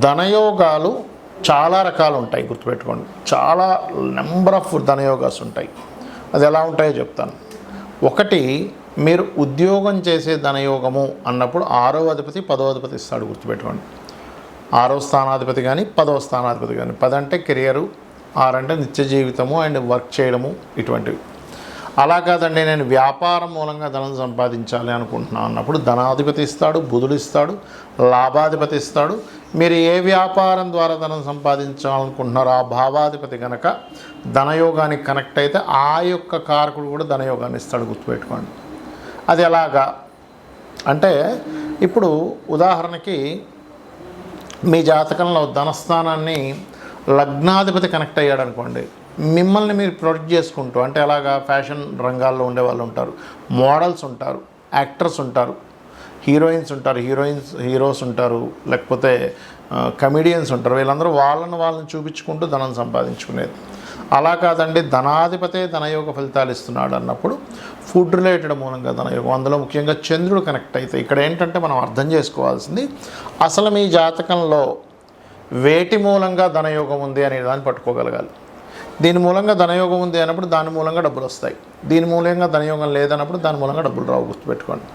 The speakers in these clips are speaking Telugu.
ధనయోగాలు చాలా రకాలు ఉంటాయి, గుర్తుపెట్టుకోండి. చాలా నెంబర్ ఆఫ్ ధనయోగాస్ ఉంటాయి. అది ఎలా ఉంటాయో చెప్తాను. ఒకటి, మీరు ఉద్యోగం చేసే ధనయోగము అన్నప్పుడు 6వ అధిపతి 10వ అధిపతి ఇస్తాడు, గుర్తుపెట్టుకోండి. 6వ స్థానాధిపతి కానీ 10వ స్థానాధిపతి కానీ. 10 అంటే కెరియరు, 6 అంటే నిత్య జీవితము అండ్ వర్క్ చేయడము, ఇటువంటివి. అలా కాదండి, నేను వ్యాపారం మూలంగా ధనం సంపాదించాలి అనుకుంటున్నాను అన్నప్పుడు ధనాధిపతి ఇస్తాడు, బుధుడు ఇస్తాడు, లాభాధిపతి ఇస్తాడు. మీరు ఏ వ్యాపారం ద్వారా ధనం సంపాదించాలనుకుంటున్నారో ఆ భావాధిపతి కనుక ధనయోగానికి కనెక్ట్ అయితే ఆ యొక్క కారకుడు కూడా ధనయోగాన్ని ఇస్తాడు, గుర్తుపెట్టుకోండి. అది ఎలాగా అంటే, ఇప్పుడు ఉదాహరణకి మీ జాతకంలో ధనస్థానాన్ని లగ్నాధిపతి కనెక్ట్ అయ్యాడు అనుకోండి, మిమ్మల్ని మీరు ప్రొటెక్ట్ చేసుకుంటూ, అంటే అలాగా ఫ్యాషన్ రంగాల్లో ఉండే వాళ్ళు ఉంటారు, మోడల్స్ ఉంటారు, యాక్టర్స్ ఉంటారు, హీరోయిన్స్ ఉంటారు, హీరోస్ ఉంటారు, లేకపోతే కమెడియన్స్ ఉంటారు. వీళ్ళందరూ వాళ్ళని చూపించుకుంటూ ధనం సంపాదించుకునేది. అలా కాదండి, ధనాధిపతే ధనయోగ ఫలితాలు ఇస్తున్నాడు అన్నప్పుడు ఫుడ్ రిలేటెడ్ మూలంగా ధనయోగం, అందులో ముఖ్యంగా చంద్రుడు కనెక్ట్ అయితే. ఇక్కడ ఏంటంటే మనం అర్థం చేసుకోవాల్సింది, అసలు మీ జాతకంలో వేటి మూలంగా ధనయోగం ఉంది అనే దాన్ని పట్టుకోగలగాలి. దీని మూలంగా ధనయోగం ఉంది అన్నప్పుడు దాని మూలంగా డబ్బులు వస్తాయి, దీని మూలంగా ధనయోగం లేదన్నప్పుడు దాని మూలంగా డబ్బులు రావు, గుర్తుపెట్టుకోండి.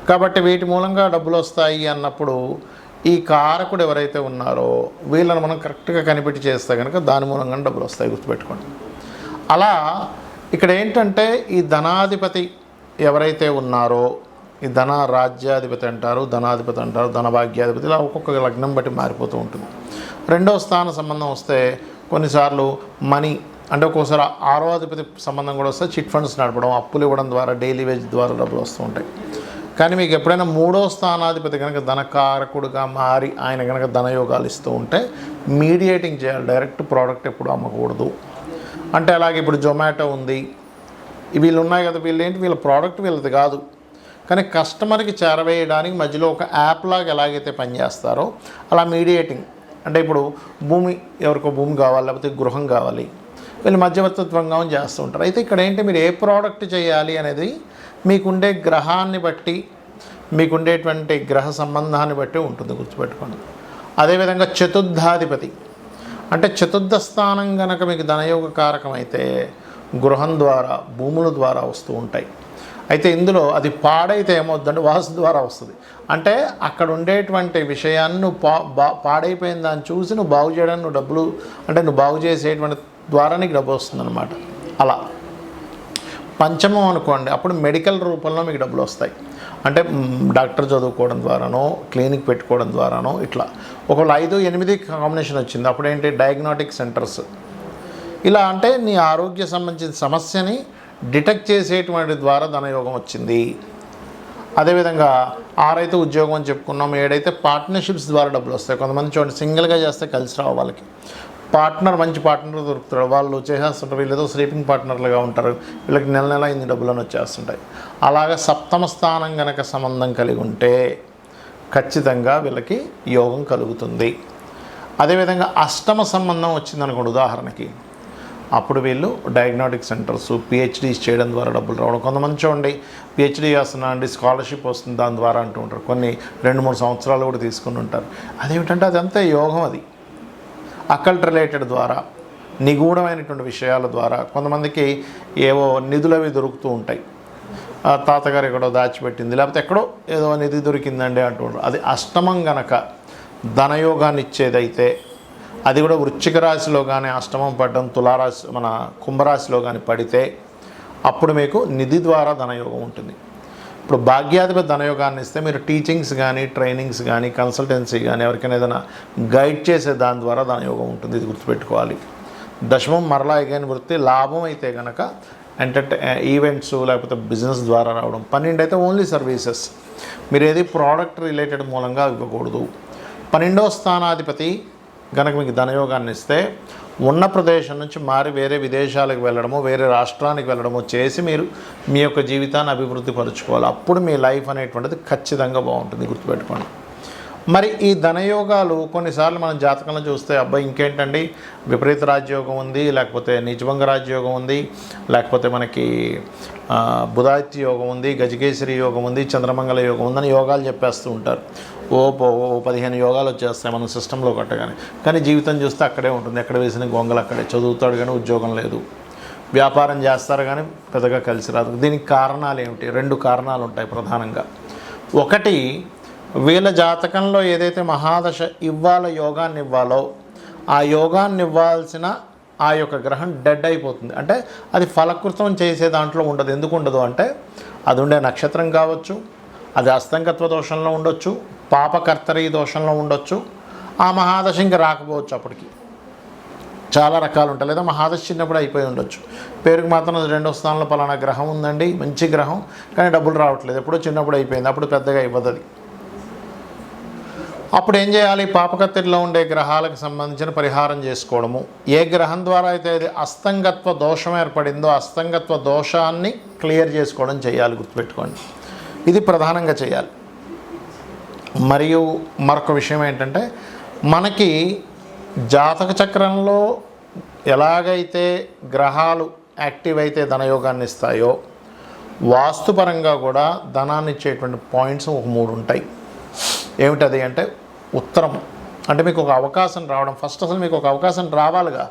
కాబట్టి వీటి మూలంగా డబ్బులు వస్తాయి అన్నప్పుడు ఈ కారకుడు ఎవరైతే ఉన్నారో వీళ్ళని మనం కరెక్ట్గా కనిపెట్టి చేస్తే కనుక దాని మూలంగా డబ్బులు వస్తాయి, గుర్తుపెట్టుకోండి. అలా ఇక్కడ ఏంటంటే, ఈ ధనాధిపతి ఎవరైతే ఉన్నారో, ఈ ధన రాజ్యాధిపతి అంటారు, ధనాధిపతి అంటారు, ధనభాగ్యాధిపతి, ఇలా ఒక్కొక్క లగ్నం బట్టి మారిపోతూ ఉంటుంది. 2వ స్థాన సంబంధం వస్తే కొన్నిసార్లు మనీ అంటే ఒక్కోసారి 6వ అధిపతి సంబంధం కూడా వస్తే చిట్ ఫండ్స్ నడపడం, అప్పులు ఇవ్వడం ద్వారా, డైలీ వేజ్ ద్వారా డబ్బులు వస్తూ ఉంటాయి. కానీ మీకు ఎప్పుడైనా 3వ స్థానాధిపతి కనుక ధనకారకుడుగా మారి ఆయన కనుక ధనయోగాలు ఇస్తూ ఉంటే మీడియేటింగ్ చేయాలి, డైరెక్ట్ ప్రోడక్ట్ ఎప్పుడు అమ్మకూడదు. అంటే అలాగే ఇప్పుడు జొమాటో ఉంది, వీళ్ళు ఉన్నాయి కదా, వీళ్ళు ఏంటి, వీళ్ళ ప్రోడక్ట్ వీళ్ళది కాదు, కానీ కస్టమర్కి చేరవేయడానికి మధ్యలో ఒక యాప్ లాగా ఎలాగైతే పనిచేస్తారో అలా మీడియేటింగ్. అంటే ఇప్పుడు భూమి, ఎవరికో భూమి కావాలి, లేకపోతే గృహం కావాలి, వీళ్ళు మధ్యవర్తిత్వంగా చేస్తూ ఉంటారు. అయితే ఇక్కడ ఏంటి, మీరు ఏ ప్రోడక్ట్ చేయాలి అనేది మీకుండే గ్రహాన్ని బట్టి, మీకుండేటువంటి గ్రహ సంబంధాన్ని బట్టి ఉంటుంది, గుర్తుపెట్టుకోండి. అదేవిధంగా చతుర్థాధిపతి అంటే చతుర్థ స్థానం కనుక మీకు ధనయోగ కారకం అయితే గృహం ద్వారా, భూముల ద్వారా వస్తూ ఉంటాయి. అయితే ఇందులో అది పాడైతే ఏమవుతుందంటే వాస్తు ద్వారా వస్తుంది. అంటే అక్కడ ఉండేటువంటి విషయాన్ని నువ్వు పాడైపోయిన దాన్ని చూసి నువ్వు బాగు చేయడానికి నువ్వు డబ్బులు, అంటే నువ్వు బాగు చేసేటువంటి ద్వారా నీకు డబ్బు వస్తుందన్నమాట. అలా పంచమం అనుకోండి, అప్పుడు మెడికల్ రూపంలో మీకు డబ్బులు వస్తాయి. అంటే డాక్టర్ చదువుకోవడం ద్వారానో, క్లినిక్ పెట్టుకోవడం ద్వారానో, ఇట్లా ఒకవేళ 5, 8 కాంబినేషన్ వచ్చింది, అప్పుడు ఏంటి, డయాగ్నోటిక్ సెంటర్స్. ఇలా అంటే నీ ఆరోగ్య సంబంధించిన సమస్యని డిటెక్ట్ చేసేటువంటి ద్వారా ధనయోగం వచ్చింది. అదేవిధంగా 6 అయితే ఉద్యోగం అని చెప్పుకున్నాం, 7 అయితే పార్ట్నర్షిప్స్ ద్వారా డబ్బులు వస్తాయి. కొంతమంది చూడండి, సింగిల్గా చేస్తే కలిసి రావు, వాళ్ళకి పార్ట్నర్, మంచి పార్ట్నర్ దొరుకుతాడు, వాళ్ళు చేసేస్తుంటారు, వీళ్ళు ఏదో స్లీపింగ్ పార్ట్నర్లుగా ఉంటారు, వీళ్ళకి నెల ఇన్ని డబ్బులను వచ్చేస్తుంటాయి. అలాగా 7వ స్థానం కనుక సంబంధం కలిగి ఉంటే ఖచ్చితంగా వీళ్ళకి యోగం కలుగుతుంది. అదేవిధంగా 8వ సంబంధం వచ్చిందనుకోండి ఉదాహరణకి, అప్పుడు వీళ్ళు డయాగ్నోటిక్ సెంటర్స్, పిహెచ్డీస్ చేయడం ద్వారా డబ్బులు రావడం. కొంతమంది చూడండి, పిహెచ్డీ చేస్తున్నాండి, స్కాలర్షిప్ వస్తుంది దాని ద్వారా అంటూ ఉంటారు, కొన్ని 2-3 సంవత్సరాలు కూడా తీసుకుని ఉంటారు. అదేమిటంటే అదంతా యోగం, అది అకల్ట్ రిలేటెడ్ ద్వారా, నిగూఢమైనటువంటి విషయాల ద్వారా. కొంతమందికి ఏవో నిధులు అవి దొరుకుతూ ఉంటాయి, తాతగారు ఎక్కడో దాచిపెట్టింది, లేకపోతే ఎక్కడో ఏదో నిధి దొరికిందండి అంటుంటారు. అది అష్టమం గనక ధనయోగాన్ని ఇచ్చేదైతే, అది కూడా వృశ్చిక రాశిలో కానీ అష్టమం పడడం, తులారాశి మన కుంభరాశిలో కానీ పడితే అప్పుడు మీకు నిధి ద్వారా ధనయోగం ఉంటుంది. ఇప్పుడు భాగ్యాధిపతి ధనయోగాన్ని ఇస్తే మీరు టీచింగ్స్ కానీ, ట్రైనింగ్స్ కానీ, కన్సల్టెన్సీ కానీ, ఎవరికైనా ఏదైనా గైడ్ చేసే దాని ద్వారా ధనయోగం ఉంటుంది, ఇది గుర్తుపెట్టుకోవాలి. దశమం మరలా ఎగైన వృత్తి, లాభం అయితే కనుక ఈవెంట్స్ లేకపోతే బిజినెస్ ద్వారా రావడం. 12 అయితే ఓన్లీ సర్వీసెస్, మీరు ఏది ప్రోడక్ట్ రిలేటెడ్ మూలంగా ఇవ్వకూడదు. 12వ స్థానాధిపతి కనుక మీకు ధనయోగాన్ని ఇస్తే ఉన్న ప్రదేశం నుంచి మారి వేరే విదేశాలకు వెళ్ళడము, వేరే రాష్ట్రానికి వెళ్ళడము చేసి మీరు మీ యొక్క జీవితాన్ని అభివృద్ధి పరుచుకోవాలి. అప్పుడు మీ లైఫ్ అనేటువంటిది ఖచ్చితంగా బాగుంటుంది, గుర్తుపెట్టుకోండి. మరి ఈ ధనయోగాలు కొన్నిసార్లు మనం జాతకంలో చూస్తే, అబ్బాయి ఇంకేంటండి విపరీత రాజ్యోగం ఉంది, లేకపోతే నీచభంగ రాజ్యోగం ఉంది, లేకపోతే మనకి బుధాదిత్య యోగం ఉంది, గజకేసరి యోగం ఉంది, చంద్రమంగళ యోగం ఉందని యోగాలు చెప్పేస్తూ ఉంటారు. ఓ 15 యోగాలు వచ్చేస్తాయి మనం సిస్టంలో కొట్టగానే. కానీ జీవితం చూస్తే అక్కడే ఉంటుంది, ఎక్కడ వేసిన గొంగలు అక్కడే. చదువుతాడు కానీ ఉద్యోగం లేదు, వ్యాపారం చేస్తారు కానీ పెద్దగా కలిసి రాదు. దీనికి కారణాలు ఏమిటి? 2 కారణాలు ఉంటాయి ప్రధానంగా. ఒకటి, వీళ్ళ జాతకంలో ఏదైతే మహాదశ యోగాన్ని ఇవ్వాలో ఆ యోగాన్ని ఇవ్వాల్సిన ఆ యొక్క గ్రహం డెడ్ అయిపోతుంది. అంటే అది ఫలకృతం చేసే దాంట్లో ఉండదు. ఎందుకు ఉండదు అంటే అది ఉండే నక్షత్రం కావచ్చు, అది అస్తంగత్వ దోషంలో ఉండొచ్చు, పాపకర్తరీ దోషంలో ఉండొచ్చు, ఆ మహాదశ ఇంకా రాకపోవచ్చు. అప్పటికి చాలా రకాలు ఉంటాయి. లేదా మహాదశ చిన్నప్పుడు అయిపోయి ఉండొచ్చు. పేరుకు మాత్రం 2వ స్థానంలో పలానా గ్రహం ఉందండి, మంచి గ్రహం, కానీ డబ్బులు రావట్లేదు, ఎప్పుడో చిన్నప్పుడు అయిపోయింది, అప్పుడు పెద్దగా ఇవ్వదు అది. అప్పుడు ఏం చేయాలి? పాపకత్తిలో ఉండే గ్రహాలకు సంబంధించిన పరిహారం చేసుకోవడము. ఏ గ్రహం ద్వారా అయితే అది అస్తంగత్వ దోషం ఏర్పడిందో అస్తంగత్వ దోషాన్ని క్లియర్ చేసుకోవడం చేయాలి, గుర్తుపెట్టుకోండి. ఇది ప్రధానంగా చేయాలి. మరియు మరొక విషయం ఏంటంటే, మనకి జాతక చక్రంలో ఎలాగైతే గ్రహాలు యాక్టివ్ అయితే ధనయోగాన్ని ఇస్తాయో, వాస్తుపరంగా కూడా ధనాన్ని ఇచ్చేటువంటి పాయింట్స్ ఒక 3 ఉంటాయి. ఏమిటది అంటే, ఉత్తరం. అంటే మీకు ఒక అవకాశం రావడం, ఫస్ట్ అసలు మీకు ఒక అవకాశం రావాలిగా,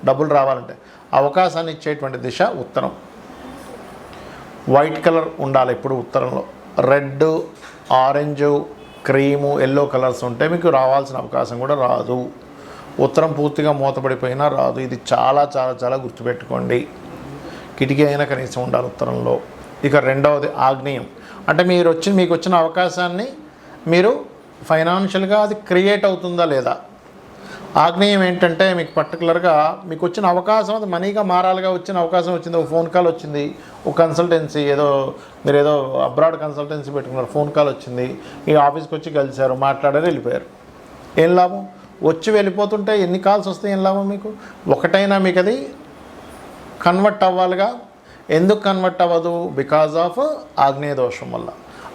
డబ్బులు రావాలంటే అవకాశాన్ని ఇచ్చేటువంటి దిశ ఉత్తరం. వైట్ కలర్ ఉండాలి ఎప్పుడు ఉత్తరంలో. Red, orange, cream, yellow colours ఉంటే మీకు రావాల్సిన అవకాశం కూడా రాదు. ఉత్తరం పూర్తిగా మూతపడిపోయినా రాదు. ఇది చాలా చాలా చాలా గుర్తుపెట్టుకోండి. కిటికీ అయినా కనీసం ఉండాలి ఉత్తరంలో. ఇక 2వది ఆగ్నేయం. అంటే మీకు వచ్చిన అవకాశాన్ని మీరు ఫైనాన్షియల్గా అది క్రియేట్ అవుతుందా లేదా. ఆగ్నేయం ఏంటంటే మీకు పర్టికులర్గా మీకు వచ్చిన అవకాశం అది మనీగా మారాలిగా. వచ్చిన అవకాశం వచ్చింది, ఒక ఫోన్ కాల్ వచ్చింది, ఒక కన్సల్టెన్సీ మీరు ఏదో అబ్రాడ్ కన్సల్టెన్సీ పెట్టుకున్నారు, ఫోన్ కాల్ వచ్చింది, ఈ ఆఫీస్కి వచ్చి కలిశారు, మాట్లాడారు, వెళ్ళిపోయారు. ఏం లాభం? వచ్చి వెళ్ళిపోతుంటే ఎన్ని కాల్స్ వస్తాయి, ఏం లాభం మీకు? ఒకటైనా మీకు అది కన్వర్ట్ అవ్వాలిగా. ఎందుకు కన్వర్ట్ అవ్వదు? బికాజ్ ఆఫ్ ఆగ్నేయ దోషం వల్ల.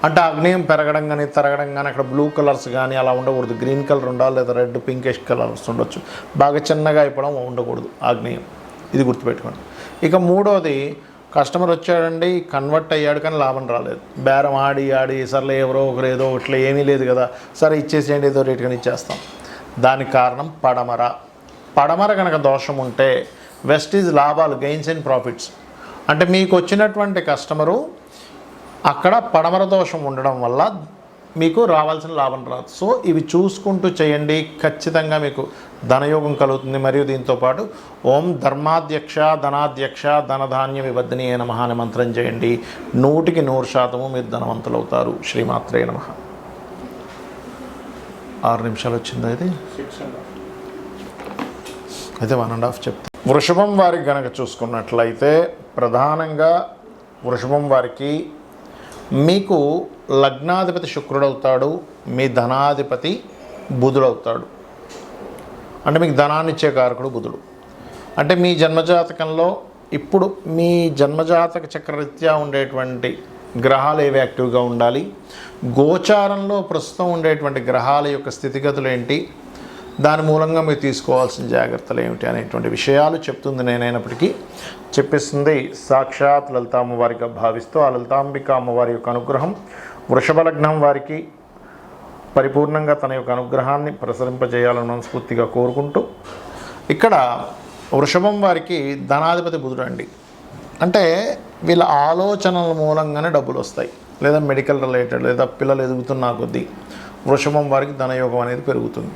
అంటే ఆగ్నేయం పెరగడం కానీ తరగడం కానీ, అక్కడ బ్లూ కలర్స్ కానీ అలా ఉండకూడదు. గ్రీన్ కలర్ ఉండాలి, లేదా రెడ్ పింకిష్ కలర్స్ ఉండొచ్చు. బాగా చిన్నగా అయిపోవడం ఉండకూడదు ఆగ్నేయం. ఇది గుర్తుపెట్టుకోండి. ఇక 3వది, కస్టమర్ వచ్చాడండి, కన్వర్ట్ అయ్యాడు కానీ లాభం రాలేదు. బేరం ఆడి సర్లే ఎవరో ఒకరు ఏదో ఇట్లా ఏమీ లేదు కదా, సరే ఇచ్చేసేయండి, ఏదో రేటు కానీ ఇచ్చేస్తాం. దానికి కారణం పడమర. పడమర కనుక దోషం ఉంటే వెస్ట్ ఈజ్ లాభాలు, గెయిన్స్ అండ్ ప్రాఫిట్స్. అంటే మీకు వచ్చినటువంటి కస్టమరు అక్కడ పడమర దోషం ఉండడం వల్ల మీకు రావాల్సిన లాభం రాదు. సో ఇవి చూసుకుంటూ చేయండి, ఖచ్చితంగా మీకు ధనయోగం కలుగుతుంది. మరియు దీంతోపాటు ఓం ధర్మాధ్యక్ష ధనాధ్యక్ష ధనధాన్య వివర్ధిని నమః అనే మంత్రం చేయండి. 100% మీరు ధనవంతులు అవుతారు. శ్రీమాత్రే నమః. 6 నిమిషాలు వచ్చిందా ఇది? అయితే 1.5 చెప్తాను. వృషభం వారికి కనుక చూసుకున్నట్లయితే ప్రధానంగా వృషభం వారికి మీకు లగ్నాధిపతి శుక్రుడవుతాడు, మీ ధనాధిపతి బుధుడవుతాడు. అంటే మీకు ధనాన్ని ఇచ్చే కారకుడు బుధుడు. అంటే మీ జన్మజాతకంలో ఇప్పుడు మీ జన్మజాతక చక్రరీత్యా ఉండేటువంటి గ్రహాలు ఏవి యాక్టివ్గా ఉండాలి, గోచారంలో ప్రస్తుతం ఉండేటువంటి గ్రహాల యొక్క స్థితిగతులు ఏంటి, దాని మూలంగా మీరు తీసుకోవాల్సిన జాగ్రత్తలు ఏమిటి అనేటువంటి విషయాలు చెప్తుంది. నేనైనప్పటికీ చెప్పిస్తుంది సాక్షాత్ లలిత అమ్మవారిగా భావిస్తూ ఆ లలితాంబిక అమ్మవారి యొక్క అనుగ్రహం వృషభ లగ్నం వారికి పరిపూర్ణంగా తన యొక్క అనుగ్రహాన్ని ప్రసరింపజేయాలని మనస్ఫూర్తిగా కోరుకుంటూ, ఇక్కడ వృషభం వారికి ధనాధిపతి బుధుడు అండి. అంటే వీళ్ళ ఆలోచనల మూలంగానే డబ్బులు వస్తాయి, లేదా మెడికల్ రిలేటెడ్, లేదా పిల్లలు ఎదుగుతున్న కొద్దీ వృషభం వారికి ధనయోగం అనేది పెరుగుతుంది.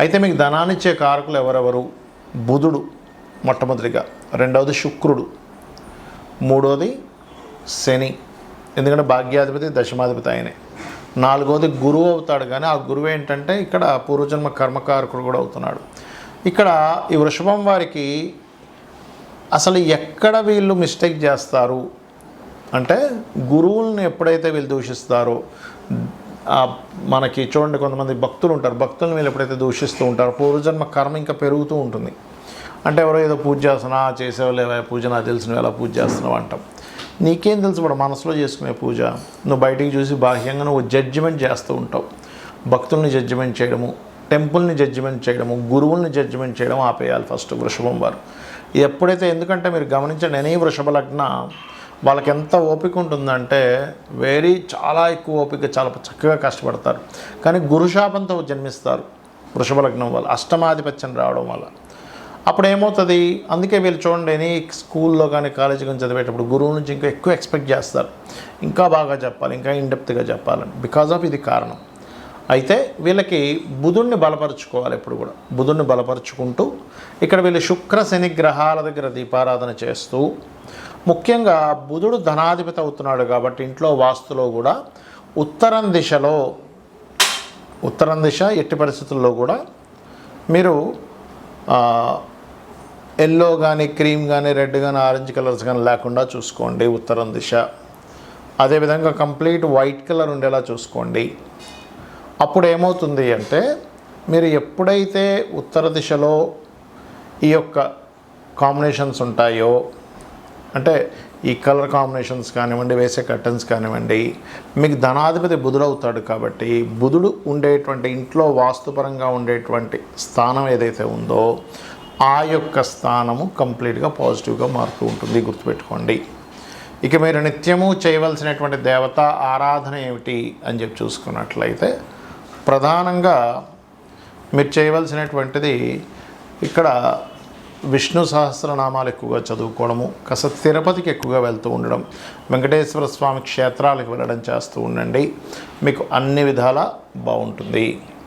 అయితే మీకు ధనాన్నిచ్చే కారకులు ఎవరెవరు? బుధుడు మొట్టమొదటిగా, 2వది శుక్రుడు, 3వది శని, ఎందుకంటే భాగ్యాధిపతి దశమాధిపతి ఆయనే, 4వది గురువు అవుతాడు. కానీ ఆ గురువు ఏంటంటే ఇక్కడ పూర్వజన్మ కర్మకారకుడు కూడా అవుతున్నాడు. ఇక్కడ ఈ వృషభం వారికి అసలు ఎక్కడ వీళ్ళు మిస్టేక్ చేస్తారు అంటే, గురువుల్ని ఎప్పుడైతే వీళ్ళు దూషిస్తారో, మనకి చూడండి కొంతమంది భక్తులు ఉంటారు, భక్తులను వీళ్ళు ఎప్పుడైతే దూషిస్తూ ఉంటారో పూర్వజన్మ కర్మ ఇంకా పెరుగుతూ ఉంటుంది. అంటే ఎవరో ఏదో పూజ చేస్తున్నా, చేసేవాళ్ళేవా పూజ, నాకు తెలిసిన ఎలా పూజ చేస్తున్నావు అంటాం. నీకేం తెలుసు వాడు మనసులో చేసుకునే పూజ, నువ్వు బయటికి చూసి బాహ్యంగా నువ్వు జడ్జిమెంట్ చేస్తూ ఉంటావు. భక్తుల్ని జడ్జిమెంట్ చేయడము, టెంపుల్ని జడ్జిమెంట్ చేయడము, గురువుల్ని జడ్జిమెంట్ చేయడం ఆపేయాలి ఫస్ట్ వృషభం వారు. ఎప్పుడైతే, ఎందుకంటే మీరు గమనించండి, ఎనీ వృషభ లగ్న వాళ్ళకి ఎంత ఓపిక ఉంటుందంటే చాలా ఎక్కువ ఓపిక, చాలా చక్కగా కష్టపడతారు. కానీ గురుశాపంతో జన్మిస్తారు వృషభ లగ్నం వల్ల, అష్టమాధిపత్యం రావడం వల్ల. అప్పుడు ఏమవుతుంది, అందుకే వీళ్ళు చూడండి, ఎనీ స్కూల్లో కానీ కాలేజీ కానీ చదివేటప్పుడు గురువు నుంచి ఇంకా ఎక్కువ ఎక్స్పెక్ట్ చేస్తారు, ఇంకా బాగా చెప్పాలి, ఇంకా ఇన్డెప్త్గా చెప్పాలని. బికాజ్ ఆఫ్ ఇది కారణం. అయితే వీళ్ళకి బుధుడిని బలపరుచుకోవాలి. ఎప్పుడు కూడా బుధుడిని బలపరుచుకుంటూ ఇక్కడ వీళ్ళు శుక్ర శని గ్రహాల దగ్గర దీపారాధన చేస్తూ, ముఖ్యంగా బుధుడు ధనాధిపతి అవుతున్నాడు కాబట్టి ఇంట్లో వాస్తులో కూడా ఉత్తరం దిశ ఎట్టి పరిస్థితుల్లో కూడా మీరు ఎల్లో కానీ, క్రీమ్ కానీ, రెడ్ కానీ, ఆరెంజ్ కలర్స్ కానీ లేకుండా చూసుకోండి ఉత్తరం దిశ. అదేవిధంగా కంప్లీట్ వైట్ కలర్ ఉండేలా చూసుకోండి. అప్పుడు ఏమవుతుంది అంటే, మీరు ఎప్పుడైతే ఉత్తర దిశలో ఈ యొక్క కాంబినేషన్స్ ఉంటాయో, అంటే ఈ కలర్ కాంబినేషన్స్ కానివ్వండి, వేసే కర్టన్స్ కానివ్వండి, మీకు ధనాధిపతి బుధుడు అవుతాడు కాబట్టి బుధుడు ఉండేటువంటి ఇంట్లో వాస్తుపరంగా ఉండేటువంటి స్థానం ఏదైతే ఉందో ఆ యొక్క స్థానము కంప్లీట్గా పాజిటివ్గా మారుతూ ఉంటుంది, గుర్తుపెట్టుకోండి. ఇక మీరు నిత్యము చేయవలసినటువంటి దేవత ఆరాధన ఏమిటి అని చెప్పి చూసుకున్నట్లయితే, ప్రధానంగా మీరు చేయవలసినటువంటిది ఇక్కడ విష్ణు సహస్రనామాలు ఎక్కువగా చదువుకోవడము, కాస్త తిరుపతికి ఎక్కువగా వెళ్తూ ఉండడం, వెంకటేశ్వర స్వామి క్షేత్రాలకు వెళ్ళడం చేస్తూ ఉండండి. మీకు అన్ని విధాలా బాగుంటుంది.